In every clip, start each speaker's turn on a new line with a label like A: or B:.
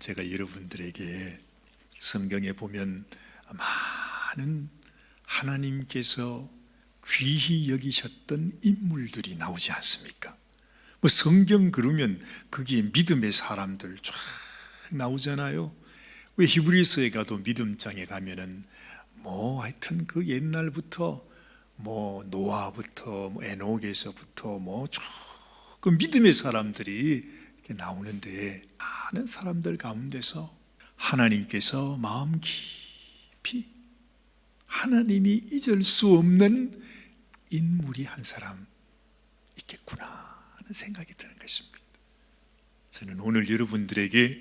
A: 제가 여러분들에게 성경에 보면 많은 하나님께서 귀히 여기셨던 인물들이 나오지 않습니까? 뭐 성경 그러면 거기에 믿음의 사람들 쫙 나오잖아요. 왜 히브리서에 가도 믿음장에 가면은 뭐 하여튼 그 옛날부터 뭐 노아부터 뭐 에녹에서부터 뭐 쭉 그 믿음의 사람들이 이렇게 나오는데, 많은 사람들 가운데서 하나님께서 마음 깊이 하나님이 잊을 수 없는 인물이 한 사람 있겠구나 하는 생각이 드는 것입니다. 저는 오늘 여러분들에게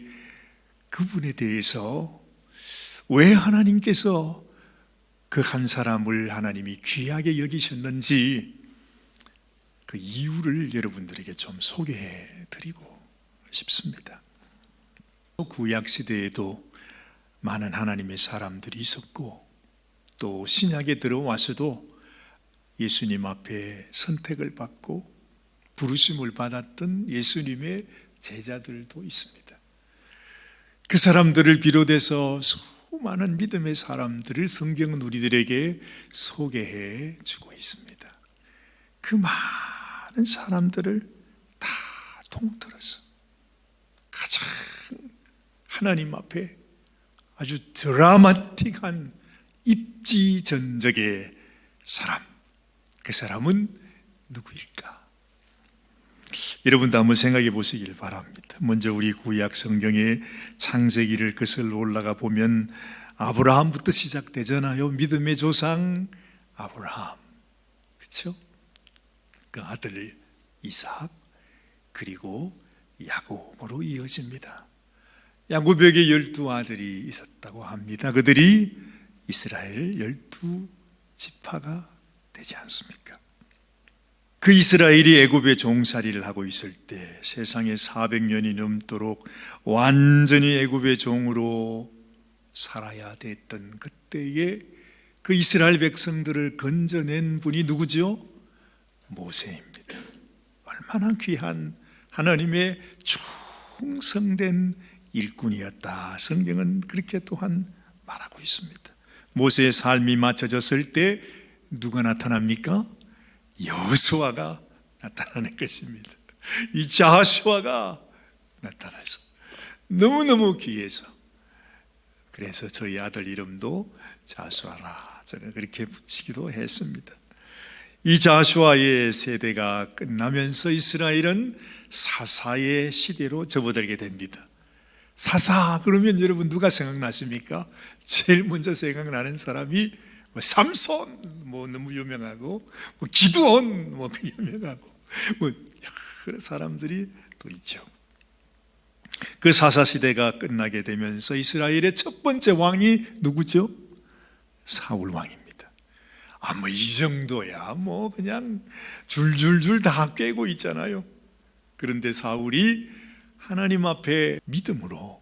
A: 그분에 대해서 왜 하나님께서 그 한 사람을 하나님이 귀하게 여기셨는지 그 이유를 여러분들에게 좀 소개해 드리고 싶습니다. 구약시대에도 많은 하나님의 사람들이 있었고, 또 신약에 들어와서도 예수님 앞에 선택을 받고 부르심을 받았던 예수님의 제자들도 있습니다. 그 사람들을 비롯해서 수많은 믿음의 사람들을 성경은 우리들에게 소개해 주고 있습니다. 그 많은 사람들을 다 통틀어서 가장 하나님 앞에 아주 드라마틱한 입지전적의 사람, 그 사람은 누구일까? 여러분도 한번 생각해 보시길 바랍니다. 먼저 우리 구약 성경의 창세기를 거슬러 올라가 보면 아브라함부터 시작되잖아요. 믿음의 조상 아브라함, 그렇죠? 그 아들 이삭, 그리고 야곱으로 이어집니다. 야곱에게 12아들이 있었다고 합니다. 그들이 이스라엘 12지파가 되지 않습니까? 그 이스라엘이 애굽의 종살이를 하고 있을 때, 세상에 400년이 넘도록 완전히 애굽의 종으로 살아야 됐던 그때에 그 이스라엘 백성들을 건져낸 분이 누구죠? 모세입니다. 얼마나 귀한 하나님의 충성된 일꾼이었다, 성경은 그렇게 또한 말하고 있습니다. 모세의 삶이 맞춰졌을 때 누가 나타납니까? 여호수아가 나타나는 것입니다. 이 자수아가 나타나서 너무너무 귀해서, 그래서 저희 아들 이름도 자수아라 저는 그렇게 붙이기도 했습니다. 이 자수아의 세대가 끝나면서 이스라엘은 사사의 시대로 접어들게 됩니다. 사사 그러면 여러분 누가 생각나십니까? 제일 먼저 생각나는 사람이 삼손 뭐 너무 유명하고, 뭐 기드온 뭐 유명하고, 뭐 여러 사람들이 또 있죠. 그 사사 시대가 끝나게 되면서 이스라엘의 첫 번째 왕이 누구죠? 사울 왕입니다. 뭐 이 정도야 뭐 그냥 줄줄줄 다 꿰고 있잖아요. 그런데 사울이 하나님 앞에 믿음으로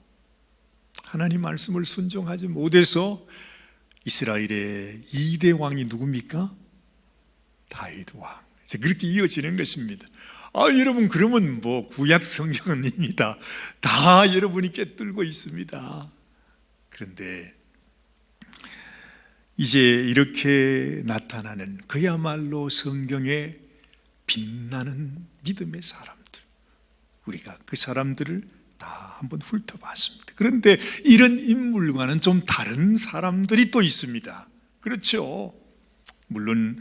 A: 하나님 말씀을 순종하지 못해서 이스라엘의 2대 왕이 누굽니까? 다윗 왕. 그렇게 이어지는 것입니다. 여러분 그러면 뭐 구약 성경은 이미 다 여러분이 꿰뚫고 있습니다. 그런데 이제 이렇게 나타나는 그야말로 성경에 빛나는 믿음의 사람들, 우리가 그 사람들을 다 한번 훑어봤습니다. 그런데 이런 인물과는 좀 다른 사람들이 또 있습니다. 그렇죠? 물론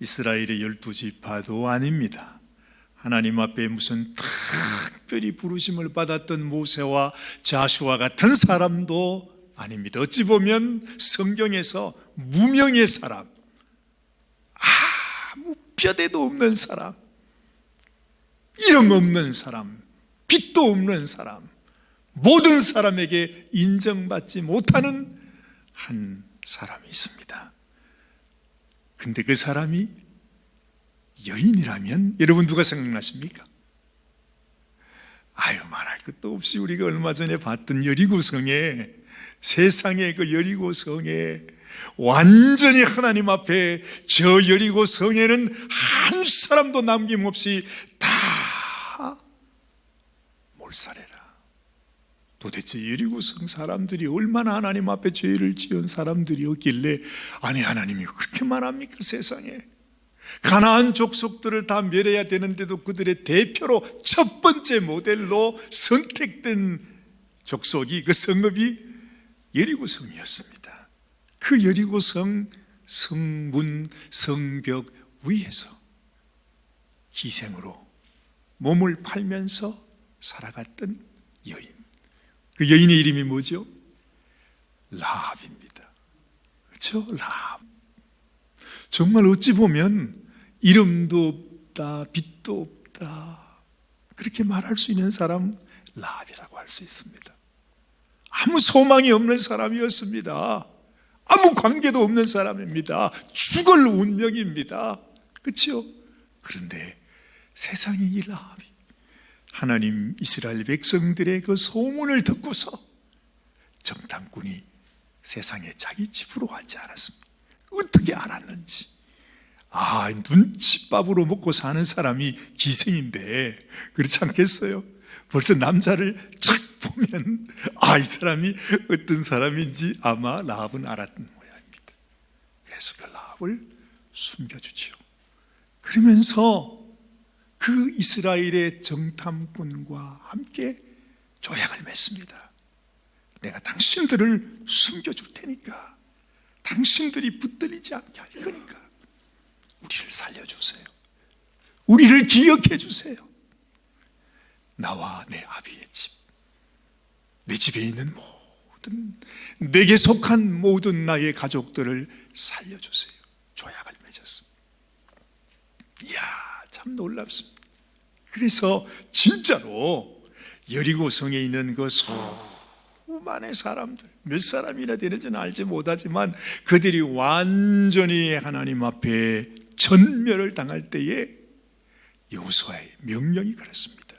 A: 이스라엘의 12지파도 아닙니다. 하나님 앞에 무슨 특별히 부르심을 받았던 모세와 자수아 같은 사람도 아닙니다. 어찌 보면 성경에서 무명의 사람, 아무 뼈대도 없는 사람, 이름 없는 사람, 빛도 없는 사람, 모든 사람에게 인정받지 못하는 한 사람이 있습니다. 근데 그 사람이 여인이라면 여러분 누가 생각나십니까? 말할 것도 없이 우리가 얼마 전에 봤던 여리고성에, 세상의 그 여리고성에 완전히 하나님 앞에 저 여리고성에는 한 사람도 남김없이 다 몰살해라, 도대체 여리고성 사람들이 얼마나 하나님 앞에 죄를 지은 사람들이었길래 아니 하나님이 그렇게 말합니까 세상에. 가나안 족속들을 다 멸해야 되는데도 그들의 대표로 첫 번째 모델로 선택된 족속이, 그 성읍이 여리고성이었습니다. 그 여리고성 성문 성벽 위에서 기생으로 몸을 팔면서 살아갔던 여인, 그 여인의 이름이 뭐죠? 라합입니다. 그렇죠? 라합. 정말 어찌 보면 이름도 없다, 빛도 없다, 그렇게 말할 수 있는 사람 라합이라고 할 수 있습니다. 아무 소망이 없는 사람이었습니다. 아무 관계도 없는 사람입니다. 죽을 운명입니다. 그렇죠? 그런데 세상에 이 라합이 하나님 이스라엘 백성들의 그 소문을 듣고서 정탐꾼이 세상에 자기 집으로 왔지 않았습니까? 어떻게 알았는지. 눈칫밥으로 먹고 사는 사람이 기생인데 그렇지 않겠어요? 벌써 남자를 쫙 보면 이 사람이 어떤 사람인지 아마 라합은 알았던 모양입니다. 그래서 그 라합을 숨겨주지요. 그러면서 그 이스라엘의 정탐꾼과 함께 조약을 맺습니다. 내가 당신들을 숨겨줄 테니까, 당신들이 붙들리지 않게 할 거니까 우리를 살려주세요. 우리를 기억해 주세요. 나와 내 아비의 집, 내 집에 있는 모든, 내게 속한 모든 나의 가족들을 살려주세요. 조약을 맺었습니다. 이야, 참 놀랍습니다. 그래서 진짜로 여리고성에 있는 그 수많은 사람들, 몇 사람이나 되는지는 알지 못하지만 그들이 완전히 하나님 앞에 전멸을 당할 때에 여호수아의 명령이 그렇습니다.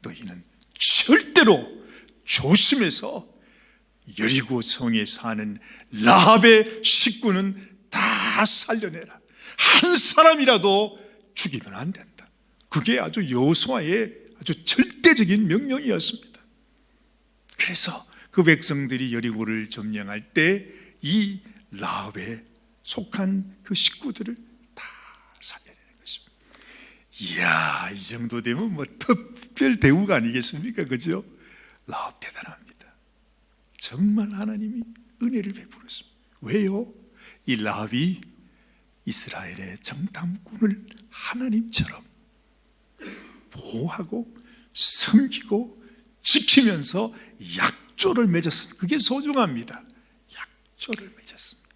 A: 너희는 절대로 조심해서 여리고성에 사는 라합의 식구는 다 살려내라. 한 사람이라도 죽이면 안 된다. 그게 아주 여호수아의 아주 절대적인 명령이었습니다. 그래서 그 백성들이 여리고를 점령할 때 이 라합에 속한 그 식구들을 다 살려내는 것입니다. 이야, 이 정도 되면 뭐 특별 대우가 아니겠습니까? 그죠? 라합 대단합니다. 정말 하나님이 은혜를 베풀었습니다. 왜요? 이 라합이 이스라엘의 정탐꾼을 하나님처럼 보호하고 섬기고 지키면서 약조를 맺었습니다. 그게 소중합니다. 약조를 맺었습니다.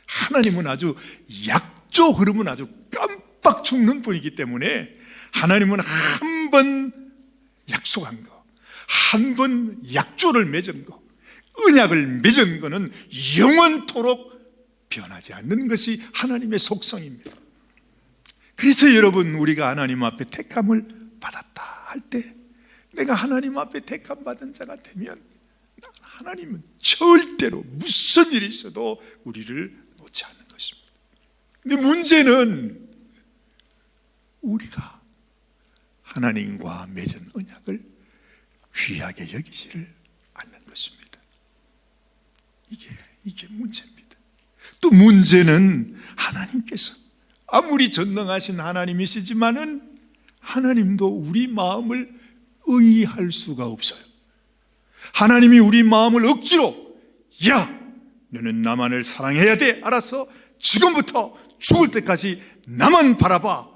A: 하나님은 아주 약조 그러면 아주 깜빡 죽는 분이기 때문에 하나님은 한 번 약속한 거, 한 번 약조를 맺은 거, 언약을 맺은 거는 영원토록 변하지 않는 것이 하나님의 속성입니다. 그래서 여러분, 우리가 하나님 앞에 택함을 받았다 할 때, 내가 하나님 앞에 택함 받은 자가 되면 하나님은 절대로 무슨 일이 있어도 우리를 놓지 않는 것입니다. 근데 문제는 우리가 하나님과 맺은 언약을 귀하게 여기지를 않는 것입니다. 이게 문제입니다. 또 문제는 하나님께서 아무리 전능하신 하나님이시지만은 하나님도 우리 마음을 의할 수가 없어요. 하나님이 우리 마음을 억지로, 야, 너는 나만을 사랑해야 돼, 알았어, 지금부터 죽을 때까지 나만 바라봐,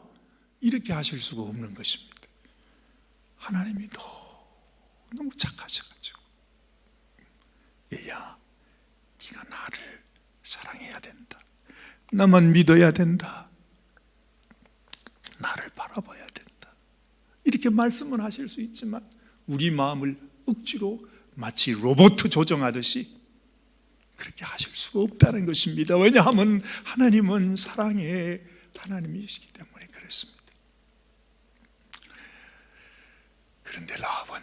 A: 이렇게 하실 수가 없는 것입니다. 하나님이 너무 착하셔가지고, 얘야, 네가 나를 사랑해야 된다, 나만 믿어야 된다, 나를 바라봐야 된다, 이렇게 말씀은 하실 수 있지만 우리 마음을 억지로 마치 로봇 조정하듯이 그렇게 하실 수가 없다는 것입니다. 왜냐하면 하나님은 사랑의 하나님이시기 때문에 그렇습니다. 그런데 라합은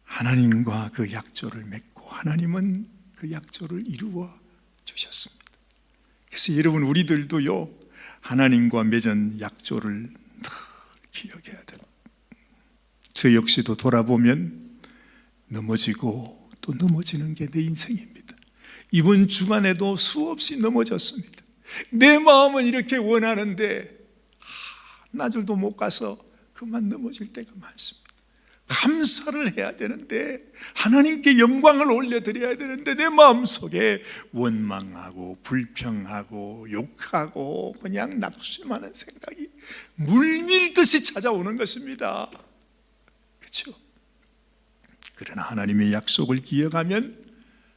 A: 하나님과 그 약조를 맺고 하나님은 그 약조를 이루어 주셨습니다. 그래서 여러분, 우리들도요, 하나님과 맺은 약조를 늘 기억해야 됩니다. 저 역시도 돌아보면 넘어지고 또 넘어지는 게 내 인생입니다. 이번 주간에도 수없이 넘어졌습니다. 내 마음은 이렇게 원하는데 나절도 못 가서 그만 넘어질 때가 많습니다. 감사를 해야 되는데, 하나님께 영광을 올려드려야 되는데, 내 마음속에 원망하고 불평하고 욕하고 그냥 낙심하는 생각이 물밀듯이 찾아오는 것입니다. 그렇죠? 그러나 하나님의 약속을 기억하면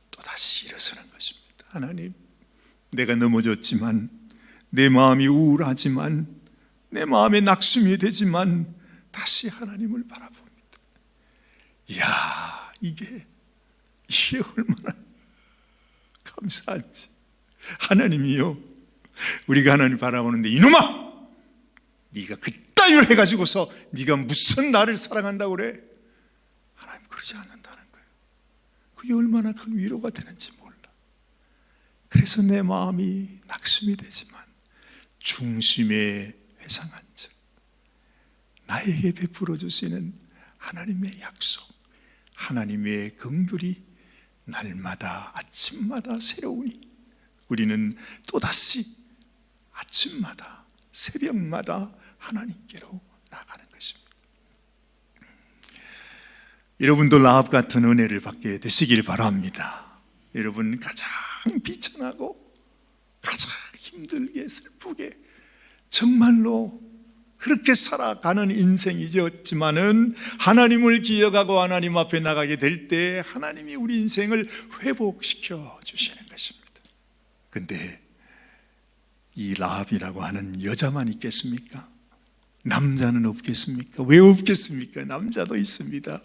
A: 또다시 일어서는 것입니다. 하나님, 내가 넘어졌지만, 내 마음이 우울하지만, 내 마음에 낙심이 되지만 다시 하나님을 바라봅니다. 이야, 이게 얼마나 감사한지. 하나님이요, 우리가 하나님 바라보는데, 이놈아, 네가 그따위로 해가지고서 네가 무슨 나를 사랑한다고 그래? 하나님 그러지 않는다는 거예요. 그게 얼마나 큰 위로가 되는지 몰라. 그래서 내 마음이 낙심이 되지만 중심에 회상한 적, 나에게 베풀어 주시는 하나님의 약속, 하나님의 긍휼이 날마다 아침마다 새로우니 우리는 또다시 아침마다 새벽마다 하나님께로 나가는 것입니다. 여러분도 라합 같은 은혜를 받게 되시길 바랍니다. 여러분, 가장 비천하고 가장 힘들게 슬프게 정말로 그렇게 살아가는 인생이었지만은 하나님을 기억하고 하나님 앞에 나가게 될 때 하나님이 우리 인생을 회복시켜 주시는 것입니다. 근데 이 라합이라고 하는 여자만 있겠습니까? 남자는 없겠습니까? 왜 없겠습니까? 남자도 있습니다.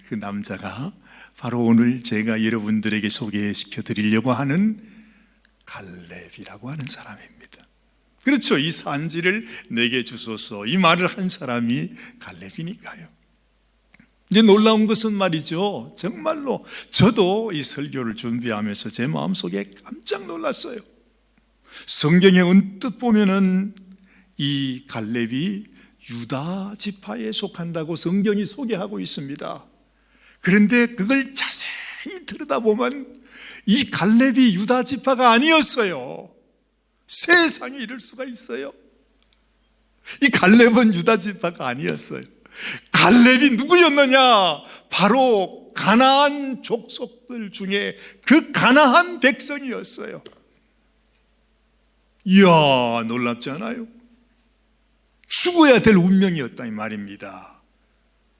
A: 그 남자가 바로 오늘 제가 여러분들에게 소개시켜 드리려고 하는 갈렙이라고 하는 사람입니다. 그렇죠. 이 산지를 내게 주소서, 이 말을 한 사람이 갈렙이니까요. 이제 놀라운 것은 말이죠, 정말로 저도 이 설교를 준비하면서 제 마음속에 깜짝 놀랐어요. 성경에 언뜻 보면은 이 갈렙이 유다 지파에 속한다고 성경이 소개하고 있습니다. 그런데 그걸 자세히 들여다보면 이 갈렙이 유다 지파가 아니었어요. 세상에 이럴 수가 있어요? 이 갈렙은 유다 지파가 아니었어요. 갈렙이 누구였느냐? 바로 가나안 족속들 중에 그 가나안 백성이었어요. 이야, 놀랍지 않아요? 죽어야 될 운명이었다 이 말입니다.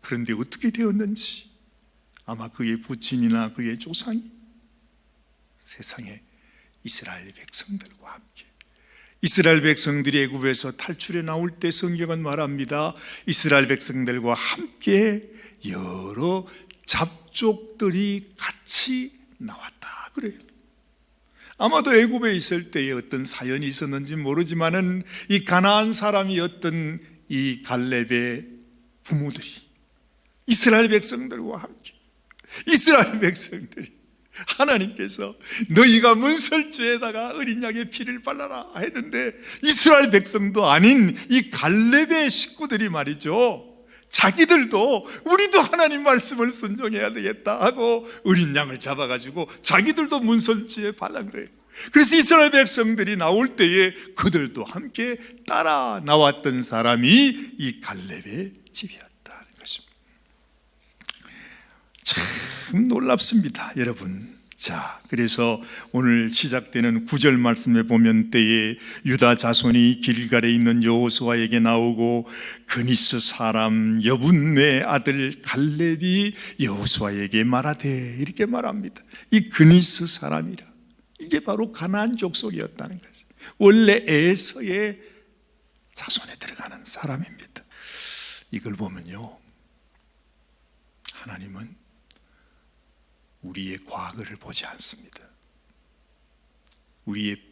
A: 그런데 어떻게 되었는지, 아마 그의 부친이나 그의 조상이 세상에 이스라엘 백성들과 함께, 이스라엘 백성들이 애굽에서 탈출해 나올 때 성경은 말합니다. 이스라엘 백성들과 함께 여러 잡족들이 같이 나왔다 그래요. 아마도 애굽에 있을 때에 어떤 사연이 있었는지 모르지만은 이 가나안 사람이었던 이 갈렙의 부모들이 이스라엘 백성들과 함께, 이스라엘 백성들이 하나님께서 너희가 문설주에다가 어린 양의 피를 발라라 했는데, 이스라엘 백성도 아닌 이 갈렙의 식구들이 말이죠, 자기들도 우리도 하나님 말씀을 순종해야 되겠다 하고 어린 양을 잡아가지고 자기들도 문설주에 발란 거예요. 그래서 이스라엘 백성들이 나올 때에 그들도 함께 따라 나왔던 사람이 이 갈렙의 집이었다는 것입니다. 참 놀랍습니다, 여러분. 자, 그래서 오늘 시작되는 9절 말씀에 보면 때에 유다 자손이 길갈에 있는 여호수아에게 나오고 그니스 사람 여분네 아들 갈렙이 여호수아에게 말하되, 이렇게 말합니다. 이 그니스 사람이라, 이게 바로 가나안 족속이었다는 거죠. 원래 에서의 자손에 들어가는 사람입니다. 이걸 보면요, 하나님은 우리의 과거를 보지 않습니다. 우리의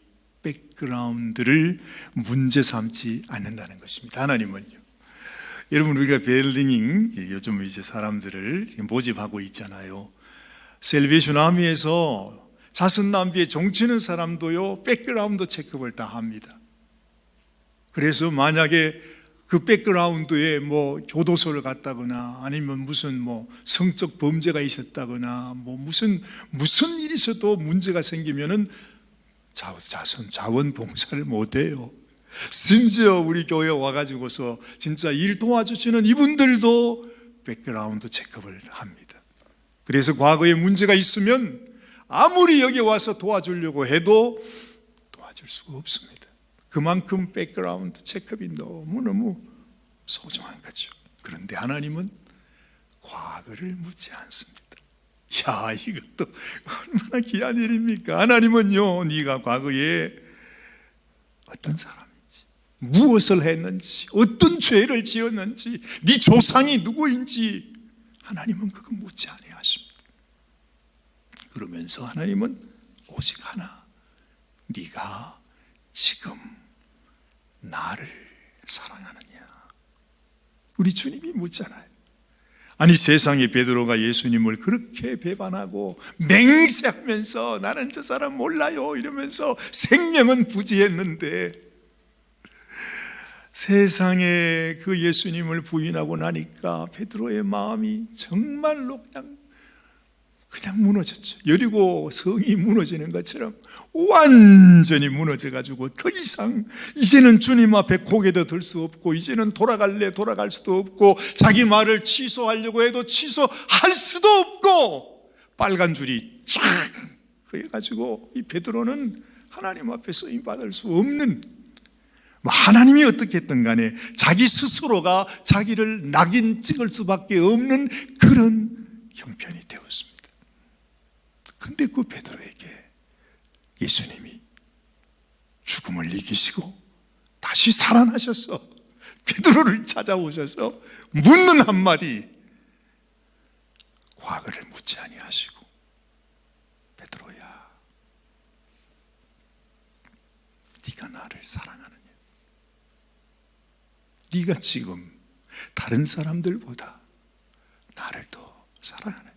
A: 백그라운드를 문제 삼지 않는다는 것입니다. 하나님은요. 여러분, 우리가 벨링잉, 요즘 이제 사람들을 모집하고 있잖아요. 셀베이션 아미에서 자선남비에 종치는 사람도요, 백그라운드 체크를 다 합니다. 그래서 만약에 그 백그라운드에 뭐 교도소를 갔다거나 아니면 무슨 뭐 성적 범죄가 있었다거나 뭐 무슨 일이 있어도 문제가 생기면은 자원봉사를 못해요. 심지어 우리 교회 와가지고서 진짜 일 도와주시는 이분들도 백그라운드 체크업을 합니다. 그래서 과거에 문제가 있으면 아무리 여기 와서 도와주려고 해도 도와줄 수가 없습니다. 그만큼 백그라운드 체크업이 너무너무 소중한 거죠. 그런데 하나님은 과거를 묻지 않습니다. 야, 이것도 얼마나 귀한 일입니까? 하나님은요, 네가 과거에 어떤 사람인지, 무엇을 했는지, 어떤 죄를 지었는지, 네 조상이 누구인지 하나님은 그거 묻지 아니하십니다. 그러면서 하나님은 오직 하나, 네가 지금 나를 사랑하느냐? 우리 주님이 묻잖아요. 아니, 세상에 베드로가 예수님을 그렇게 배반하고 맹세하면서 나는 저 사람 몰라요 이러면서 생명은 부지했는데, 세상에 그 예수님을 부인하고 나니까 베드로의 마음이 정말로 그냥 무너졌죠. 여리고 성이 무너지는 것처럼 완전히 무너져가지고 더 이상 이제는 주님 앞에 고개도 들 수 없고, 이제는 돌아갈 수도 없고, 자기 말을 취소하려고 해도 취소할 수도 없고, 빨간 줄이 쫙 그래가지고 이 베드로는 하나님 앞에 쓰임 받을 수 없는, 하나님이 어떻게 했든 간에 자기 스스로가 자기를 낙인 찍을 수밖에 없는 그런 형편이 되었습니다. 근데 그 베드로에게 예수님이 죽음을 이기시고 다시 살아나셔서 베드로를 찾아오셔서 묻는 한마디, 과거를 묻지 아니하시고, 베드로야, 네가 나를 사랑하느냐? 네가 지금 다른 사람들보다 나를 더 사랑하느냐?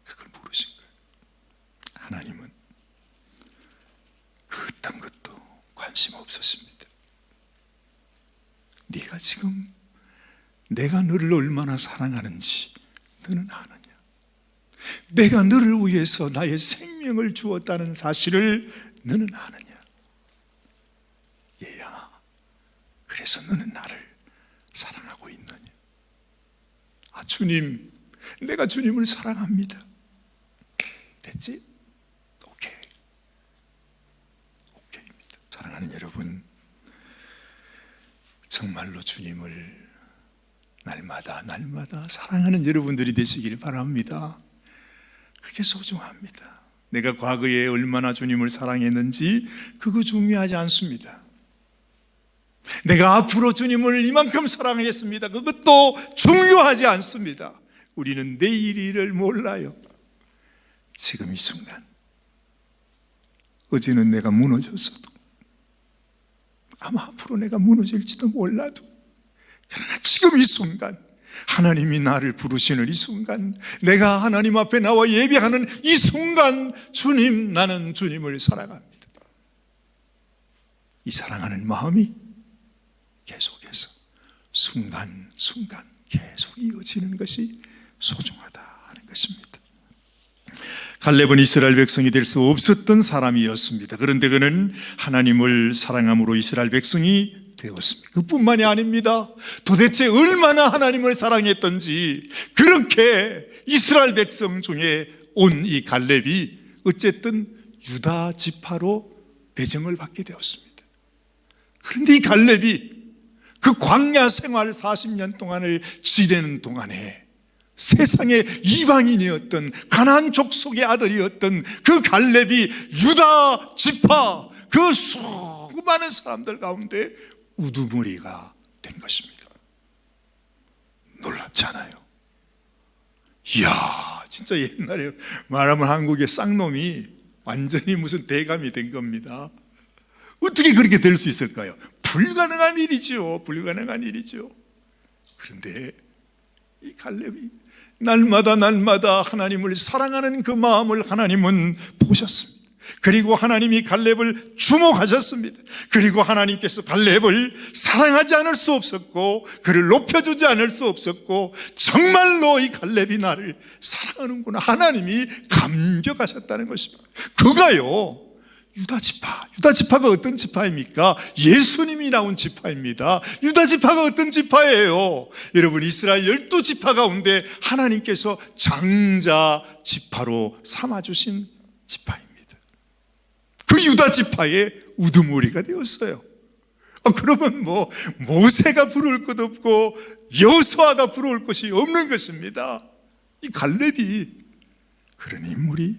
A: 그걸 물으신 거예요. 하나님은 그딴 것도 관심 없으십니다. 네가 지금 내가 너를 얼마나 사랑하는지 너는 아느냐? 내가 너를 위해서 나의 생명을 주었다는 사실을 너는 아느냐? 얘야, 그래서 너는 나를 사랑하고 있느냐? 아, 주님, 내가 주님을 사랑합니다. 됐지? 오케이입니다. 사랑하는 여러분, 정말로 주님을 날마다 사랑하는 여러분들이 되시길 바랍니다. 그게 소중합니다. 내가 과거에 얼마나 주님을 사랑했는지 그거 중요하지 않습니다. 내가 앞으로 주님을 이만큼 사랑하겠습니다, 그것도 중요하지 않습니다. 우리는 내일 일을 몰라요. 지금 이 순간, 어제는 내가 무너졌어도, 아마 앞으로 내가 무너질지도 몰라도, 그러나 지금 이 순간, 하나님이 나를 부르시는 이 순간, 내가 하나님 앞에 나와 예배하는 이 순간, 주님, 나는 주님을 사랑합니다. 이 사랑하는 마음이 계속해서 순간순간 계속 이어지는 것이 소중하다 하는 것입니다. 갈렙은 이스라엘 백성이 될 수 없었던 사람이었습니다. 그런데 그는 하나님을 사랑함으로 이스라엘 백성이 되었습니다. 그뿐만이 아닙니다. 도대체 얼마나 하나님을 사랑했던지 그렇게 이스라엘 백성 중에 온 이 갈렙이 어쨌든 유다 지파로 배정을 받게 되었습니다. 그런데 이 갈렙이 그 광야 생활 40년 동안을 지내는 동안에 세상의 이방인이었던 가나안 족속의 아들이었던 그 갈렙이 유다 지파 그 수많은 사람들 가운데 우두머리가 된 것입니다. 놀랍잖아요. 이야, 진짜 옛날에 말하면 한국의 쌍놈이 완전히 무슨 대감이 된 겁니다. 어떻게 그렇게 될 수 있을까요? 불가능한 일이죠. 불가능한 일이죠. 그런데 이 갈렙이 날마다 하나님을 사랑하는 그 마음을 하나님은 보셨습니다. 그리고 하나님이 갈렙을 주목하셨습니다. 그리고 하나님께서 갈렙을 사랑하지 않을 수 없었고 그를 높여주지 않을 수 없었고 정말로 이 갈렙이 나를 사랑하는구나 하나님이 감격하셨다는 것입니다. 그가요 유다지파가 어떤 지파입니까? 예수님이 나온 지파입니다. 유다지파가 어떤 지파예요? 여러분, 이스라엘 12지파 가운데 하나님께서 장자 지파로 삼아주신 지파입니다. 그 유다지파의 우두머리가 되었어요. 그러면 모세가 부러울 것 없고 여호수아가 부러울 것이 없는 것입니다. 이 갈렙이 그런 인물이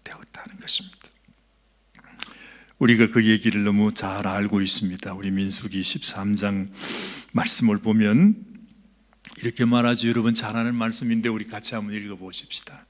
A: 되었다는 것입니다. 우리가 그 얘기를 너무 잘 알고 있습니다. 우리 민수기 13장 말씀을 보면 이렇게 말하죠. 여러분 잘 아는 말씀인데 우리 같이 한번 읽어보십시다.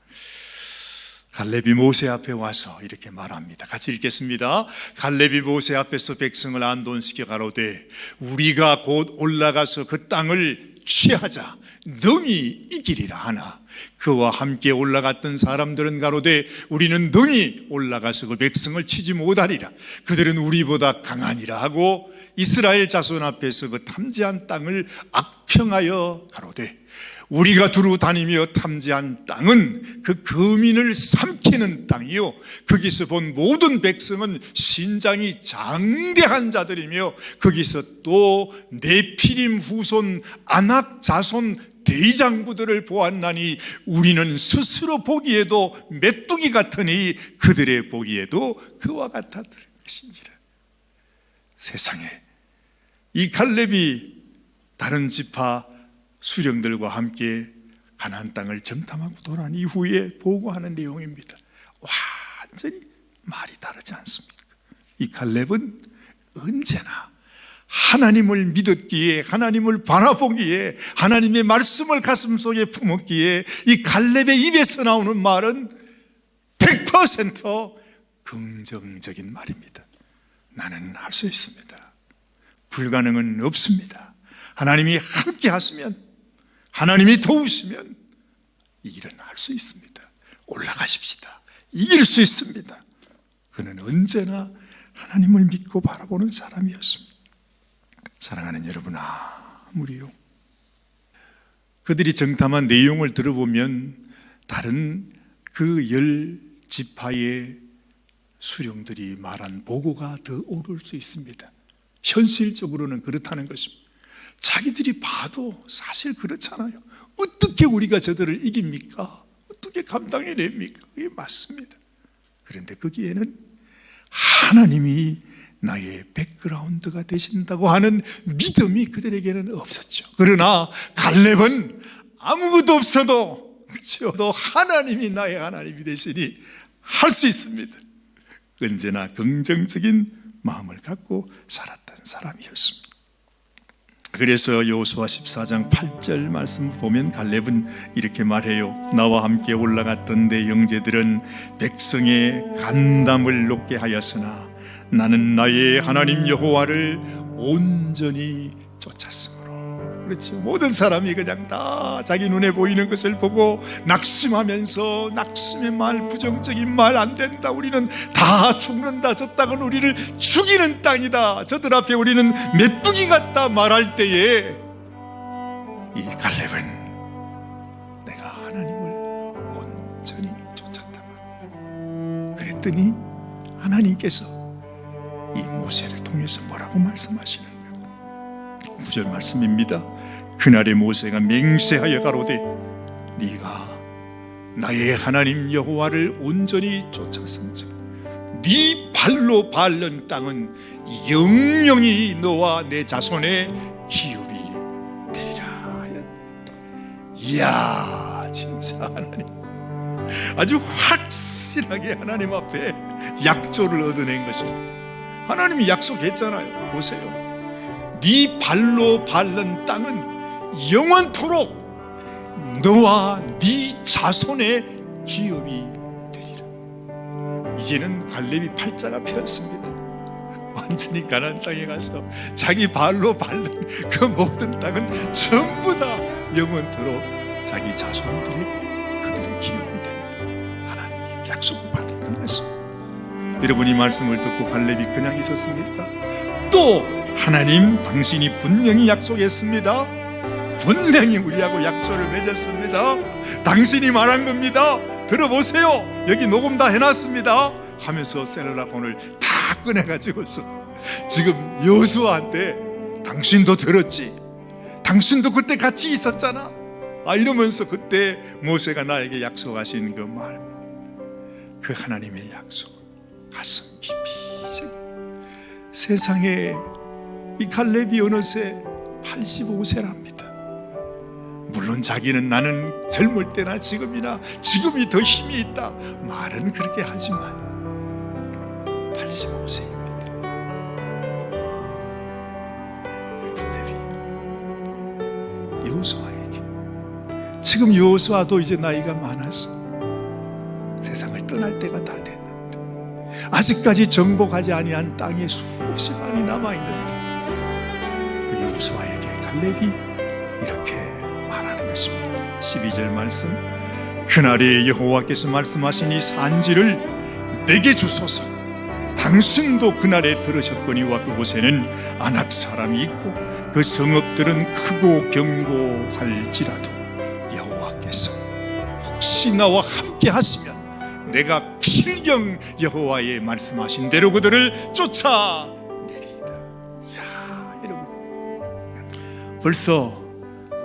A: 갈렙이 모세 앞에 와서 이렇게 말합니다. 같이 읽겠습니다. 갈렙이 모세 앞에서 백성을 안돈시켜 가로되 우리가 곧 올라가서 그 땅을 취하자 능히 이기리라 하나 그와 함께 올라갔던 사람들은 가로되 우리는 능히 올라가서 그 백성을 치지 못하리라. 그들은 우리보다 강하니라 하고 이스라엘 자손 앞에서 그 탐지한 땅을 악평하여 가로되 우리가 두루 다니며 탐지한 땅은 그 거민을 삼키는 땅이요 거기서 본 모든 백성은 신장이 장대한 자들이며 거기서 또 네피림 후손 아낙 자손 대장부들을 보았나니 우리는 스스로 보기에도 메뚜기 같으니 그들의 보기에도 그와 같았을 것이니라. 세상에 이 갈렙이 다른 지파 수령들과 함께 가나안 땅을 정탐하고 돌아온 이후에 보고하는 내용입니다. 완전히 말이 다르지 않습니까? 이 갈렙은 언제나 하나님을 믿었기에 하나님을 바라보기에 하나님의 말씀을 가슴속에 품었기에 이 갈렙의 입에서 나오는 말은 100% 긍정적인 말입니다. 나는 할 수 있습니다. 불가능은 없습니다. 하나님이 함께 하시면 하나님이 도우시면 이 일은 할 수 있습니다. 올라가십시다. 이길 수 있습니다. 그는 언제나 하나님을 믿고 바라보는 사람이었습니다. 사랑하는 여러분, 아무리요 그들이 정탐한 내용을 들어보면 다른 그 10지파의 수령들이 말한 보고가 더 옳을 수 있습니다. 현실적으로는 그렇다는 것입니다. 자기들이 봐도 사실 그렇잖아요. 어떻게 우리가 저들을 이깁니까? 어떻게 감당해냅니까? 그게 맞습니다. 그런데 거기에는 하나님이 나의 백그라운드가 되신다고 하는 믿음이 그들에게는 없었죠. 그러나 갈렙은 아무것도 없어도 그렇죠. 하나님이 나의 하나님이 되시니 할 수 있습니다. 언제나 긍정적인 마음을 갖고 살았던 사람이었습니다. 그래서 여호수아 14장 8절 말씀 보면 갈렙은 이렇게 말해요. 나와 함께 올라갔던 내 형제들은 백성의 간담을 높게 하였으나 나는 나의 하나님 여호와를 온전히 쫓았으므로. 그렇죠. 모든 사람이 그냥 다 자기 눈에 보이는 것을 보고 낙심하면서 낙심의 말, 부정적인 말 안 된다. 우리는 다 죽는다. 저 땅은 우리를 죽이는 땅이다. 저들 앞에 우리는 메뚜기 같다 말할 때에 이 갈렙은 내가 하나님을 온전히 쫓았다. 그랬더니 하나님께서 이 모세를 통해서 뭐라고 말씀하시는 거예요? 9절 말씀입니다. 그날에 모세가 맹세하여 가로되 네가 나의 하나님 여호와를 온전히 쫓았은즉 네 발로 밟는 땅은 영영이 너와 내 자손의 기업이 되리라. 이야, 진짜 하나님 아주 확실하게 하나님 앞에 약조를 얻어낸 것입니다. 하나님이 약속했잖아요. 보세요. 네 발로 밟는 땅은 영원토록 너와 네 자손의 기업이 되리라. 이제는 갈렙이 팔자가 펴었습니다. 완전히 가나안 땅에 가서 자기 발로 밟는 그 모든 땅은 전부 다 영원토록 자기 자손들에게 그들의 기업이 된다. 하나님이 약속을 받았던 것입니다. 여러분, 이 말씀을 듣고 갈렙이 그냥 있었습니까? 또 하나님 당신이 분명히 약속했습니다. 분명히 우리하고 약속을 맺었습니다. 당신이 말한 겁니다. 들어보세요. 여기 녹음 다 해놨습니다 하면서 셀룰라폰을 다 꺼내가지고서 지금 여호수아한테 당신도 들었지? 당신도 그때 같이 있었잖아? 이러면서 그때 모세가 나에게 약속하신 그 말, 그 하나님의 약속 가슴 깊이 세상에 이 갈렙이 어느새 85세랍니다. 물론 자기는 나는 젊을 때나 지금이 더 힘이 있다 말은 그렇게 하지만 85세입니다. 갈렙이 여호수아에게, 지금 여호수아도 이제 나이가 많아서 세상을 떠날 때가 다 됐는데 아직까지 정복하지 아니한 땅에 수없이 많이 남아있는데 그 여호수아에게 갈렙이 이렇게 말하는 것입니다. 12절 말씀, 그날에 여호와께서 말씀하신 이 산지를 내게 주소서. 당신도 그날에 들으셨거니와 그곳에는 아낙 사람이 있고 그 성읍들은 크고 견고할지라도 여호와께서 혹시 나와 함께 하시면 내가 필경 여호와의 말씀하신 대로 그들을 쫓아내리이다. 야, 여러분, 벌써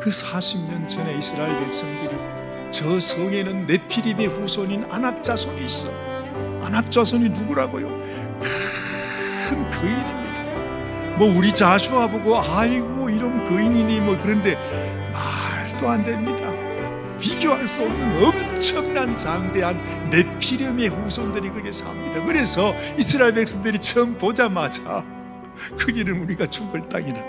A: 그 40년 전에 이스라엘 백성들이 저 성에는 네피림의 후손인 아낙 자손이 있어. 아낙 자손이 누구라고요? 큰 거인입니다. 뭐 우리 자수아 보고 아이고 이런 거인이니 뭐 그런데 말도 안 됩니다. 비교할 수 없는 엄청난 장대한 네피림의 후손들이 거기에 삽니다. 그래서 이스라엘 백성들이 처음 보자마자 거기는 우리가 죽을 땅이라,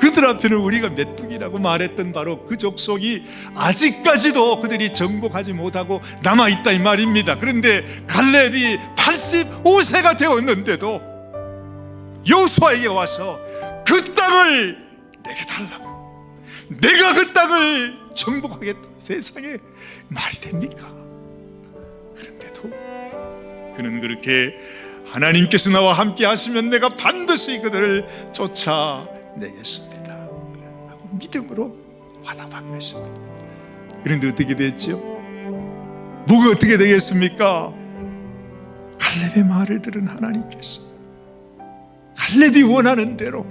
A: 그들 앞에는 우리가 메뚜기라고 말했던 바로 그 족속이 아직까지도 그들이 정복하지 못하고 남아있다 이 말입니다. 그런데 갈렙이 85세가 되었는데도 여호수아에게 와서 그 땅을 내게 달라고, 내가 그 땅을 정복하겠다. 세상에 말이 됩니까? 그런데도 그는 그렇게 하나님께서 나와 함께 하시면 내가 반드시 그들을 쫓아내겠습니다 하고 믿음으로 화답한 것입니다. 그런데 어떻게 됐죠? 뭐가 어떻게 되겠습니까? 갈렙의 말을 들은 하나님께서 갈렙이 원하는 대로,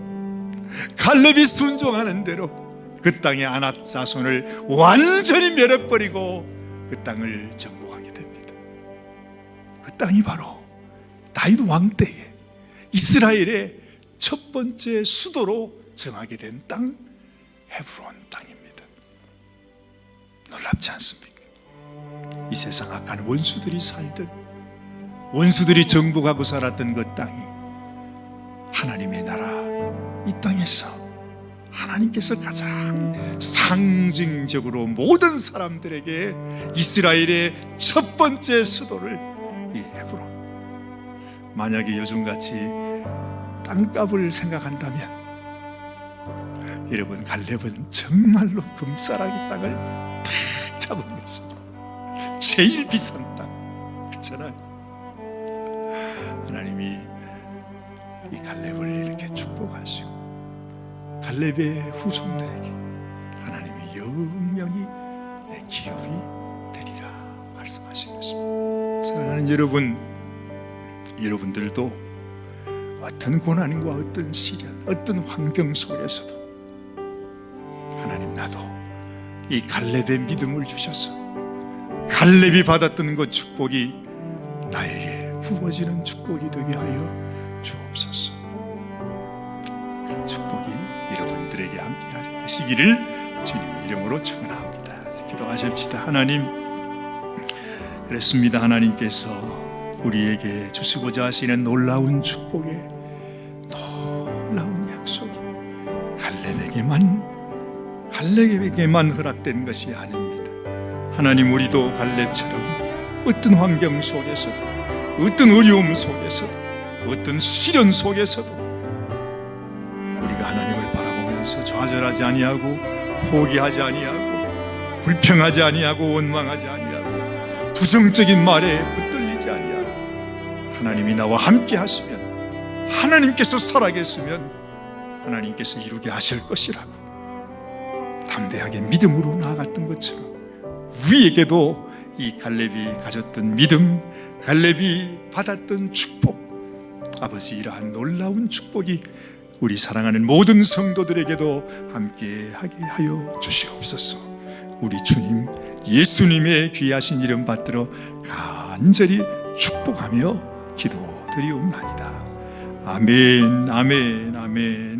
A: 갈렙이 순종하는 대로 그 땅의 아낙 자손을 완전히 멸해버리고 그 땅을 정복하게 됩니다. 그 땅이 바로 다윗 왕 때에 이스라엘의 첫 번째 수도로 정하게 된 땅, 헤브론 땅입니다. 놀랍지 않습니까? 이 세상 악한 원수들이 살던, 원수들이 정복하고 살았던 그 땅이 하나님의 나라, 이 땅에서 하나님께서 가장 상징적으로 모든 사람들에게 이스라엘의 첫 번째 수도를, 이 헤브론, 만약에 요즘같이 땅값을 생각한다면 여러분, 갈렙은 정말로 금싸라기 땅을 딱 잡은 것입니다. 제일 비싼 땅, 그렇잖아요. 하나님이 이 갈렙을 이렇게 축복하시고 갈렙의 후손들에게 하나님이 영영이 내 기업이 되리라 말씀하신 것입니다. 사랑하는 여러분, 여러분들도 어떤 고난과 어떤 시련, 어떤 환경 속에서도 하나님, 나도 이 갈렙의 믿음을 주셔서 갈렙이 받았던 그 축복이 나에게 부어지는 축복이 되게 하여 주옵소서. 그런 축복이 여러분들에게 함께 하시기를 주님의 이름으로 축원합니다. 기도하십시다. 하나님, 그렇습니다. 하나님께서 우리에게 주시고자 하시는 놀라운 축복에, 놀라운 약속이 갈렙에게만 허락된 것이 아닙니다. 하나님, 우리도 갈렙처럼 어떤 환경 속에서도, 어떤 어려움 속에서도, 어떤 시련 속에서도 우리가 하나님을 바라보면서 좌절하지 아니하고 포기하지 아니하고 불평하지 아니하고 원망하지 아니하고 부정적인 말에 붙들리지 아니하고 하나님이 나와 함께 하시면, 하나님께서 살아계시면 하나님께서 이루게 하실 것이라고 담대하게 믿음으로 나아갔던 것처럼 우리에게도 이 갈렙이 가졌던 믿음, 갈렙이 받았던 축복, 아버지 이러한 놀라운 축복이 우리 사랑하는 모든 성도들에게도 함께하게 하여 주시옵소서. 우리 주님 예수님의 귀하신 이름 받들어 간절히 축복하며 기도드리옵나이다. 아멘, 아멘, 아멘.